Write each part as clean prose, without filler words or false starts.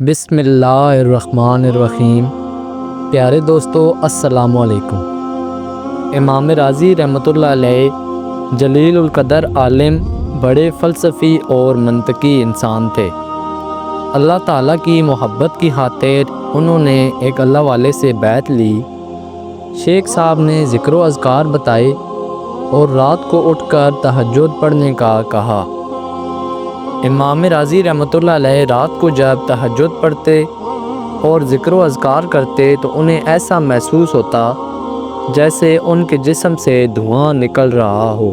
بسم اللہ الرحمن الرحیم۔ پیارے دوستو السلام علیکم۔ امام راضی رحمۃ اللہ علیہ جلیل القدر عالم، بڑے فلسفی اور منطقی انسان تھے۔ اللہ تعالیٰ کی محبت کی خاطر انہوں نے ایک اللہ والے سے بیعت لی۔ شیخ صاحب نے ذکر و اذکار بتائے اور رات کو اٹھ کر تہجد پڑھنے کا کہا۔ امام راضی رحمۃ اللہ علیہ رات کو جب تہجد پڑھتے اور ذکر و اذکار کرتے تو انہیں ایسا محسوس ہوتا جیسے ان کے جسم سے دھواں نکل رہا ہو۔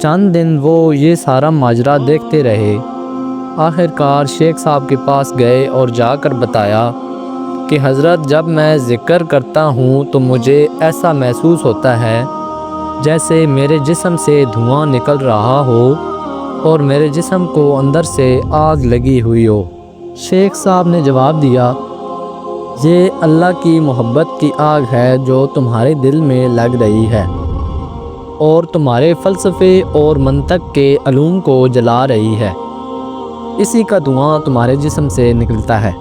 چند دن وہ یہ سارا ماجرا دیکھتے رہے۔ آخر کار شیخ صاحب کے پاس گئے اور جا کر بتایا کہ حضرت، جب میں ذکر کرتا ہوں تو مجھے ایسا محسوس ہوتا ہے جیسے میرے جسم سے دھواں نکل رہا ہو اور میرے جسم کو اندر سے آگ لگی ہوئی ہو۔ شیخ صاحب نے جواب دیا، یہ اللہ کی محبت کی آگ ہے جو تمہارے دل میں لگ رہی ہے اور تمہارے فلسفے اور منطق کے علوم کو جلا رہی ہے۔ اسی کا دھواں تمہارے جسم سے نکلتا ہے۔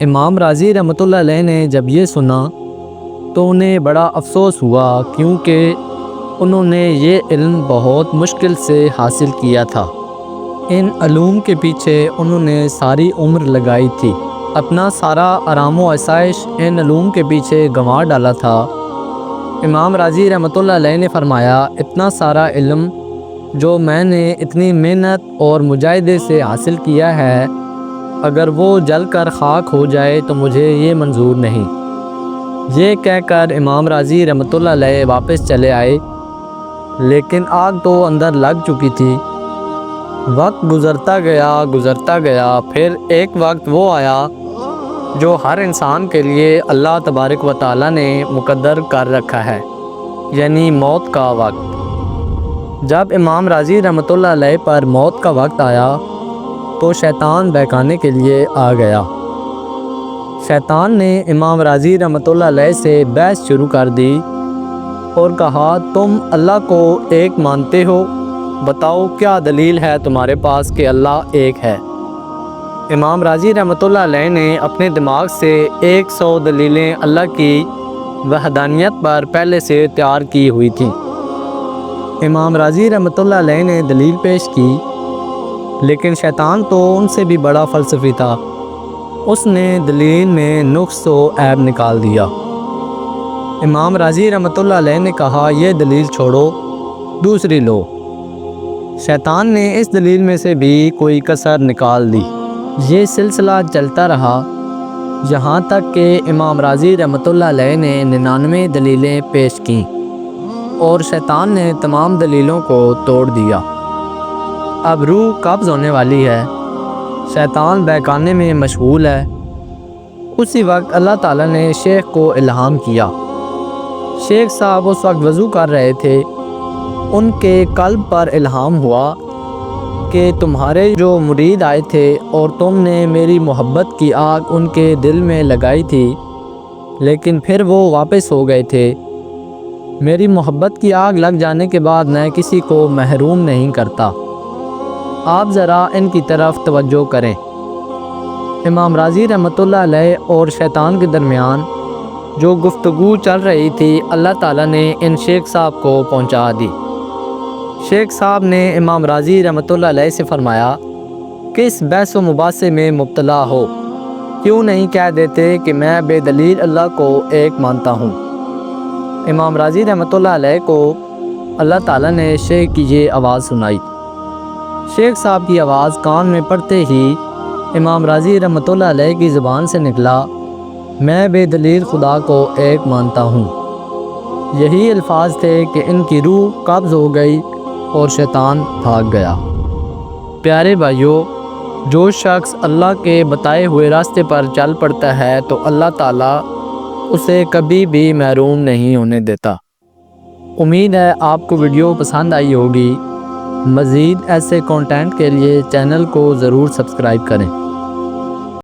امام راضی رحمۃ اللہ علیہ نے جب یہ سنا تو انہیں بڑا افسوس ہوا، کیونکہ انہوں نے یہ علم بہت مشکل سے حاصل کیا تھا۔ ان علوم کے پیچھے انہوں نے ساری عمر لگائی تھی، اپنا سارا آرام و آسائش ان علوم کے پیچھے گنوا ڈالا تھا۔ امام راضی رحمۃ اللہ علیہ نے فرمایا، اتنا سارا علم جو میں نے اتنی محنت اور مجاہدے سے حاصل کیا ہے، اگر وہ جل کر خاک ہو جائے تو مجھے یہ منظور نہیں۔ یہ کہہ کر امام راضی رحمۃ اللہ علیہ واپس چلے آئے، لیکن آگ تو اندر لگ چکی تھی۔ وقت گزرتا گیا، پھر ایک وقت وہ آیا جو ہر انسان کے لیے اللہ تبارک و تعالیٰ نے مقدر کر رکھا ہے، یعنی موت کا وقت۔ جب امام راضی رحمۃ اللہ علیہ پر موت کا وقت آیا تو شیطان بہکانے کے لیے آ گیا۔ شیطان نے امام راضی رحمۃ اللہ علیہ سے بحث شروع کر دی اور کہا، تم اللہ کو ایک مانتے ہو، بتاؤ کیا دلیل ہے تمہارے پاس کہ اللہ ایک ہے؟ امام راضی رحمۃ اللہ علیہ نے اپنے دماغ سے 100 دلیلیں اللہ کی وحدانیت پر پہلے سے تیار کی ہوئی تھیں۔ امام راضی رحمۃ اللہ علیہ نے دلیل پیش کی، لیکن شیطان تو ان سے بھی بڑا فلسفی تھا۔ اس نے دلیل میں نقص و عیب نکال دیا۔ امام راضی رحمۃ اللہ علیہ نے کہا، یہ دلیل چھوڑو، دوسری لو۔ شیطان نے اس دلیل میں سے بھی کوئی کسر نکال دی۔ یہ سلسلہ چلتا رہا یہاں تک کہ امام راضی رحمۃ اللہ علیہ نے 99 دلیلیں پیش کیں اور شیطان نے تمام دلیلوں کو توڑ دیا۔ اب روح قبض ہونے والی ہے، شیطان بہکانے میں مشغول ہے۔ اسی وقت اللہ تعالیٰ نے شیخ کو الہام کیا۔ شیخ صاحب اس وقت وضو کر رہے تھے، ان کے قلب پر الہام ہوا کہ تمہارے جو مرید آئے تھے اور تم نے میری محبت کی آگ ان کے دل میں لگائی تھی، لیکن پھر وہ واپس ہو گئے تھے۔ میری محبت کی آگ لگ جانے کے بعد میں کسی کو محروم نہیں کرتا۔ آپ ذرا ان کی طرف توجہ کریں۔ امام راضی رحمۃ اللہ علیہ اور شیطان کے درمیان جو گفتگو چل رہی تھی، اللہ تعالیٰ نے ان شیخ صاحب کو پہنچا دی۔ شیخ صاحب نے امام راضی رحمۃ اللہ علیہ سے فرمایا، کس بحث و مباحثے میں مبتلا ہو؟ کیوں نہیں کہہ دیتے کہ میں بے دلیل اللہ کو ایک مانتا ہوں؟ امام راضی رحمۃ اللہ علیہ کو اللہ تعالیٰ نے شیخ کی یہ آواز سنائی۔ شیخ صاحب کی آواز کان میں پڑتے ہی امام راضی رحمۃ اللہ علیہ کی زبان سے نکلا، میں بے دلیل خدا کو ایک مانتا ہوں۔ یہی الفاظ تھے کہ ان کی روح قبض ہو گئی اور شیطان بھاگ گیا۔ پیارے بھائیو، جو شخص اللہ کے بتائے ہوئے راستے پر چل پڑتا ہے تو اللہ تعالیٰ اسے کبھی بھی محروم نہیں ہونے دیتا۔ امید ہے آپ کو ویڈیو پسند آئی ہوگی۔ مزید ایسے کنٹینٹ کے لیے چینل کو ضرور سبسکرائب کریں۔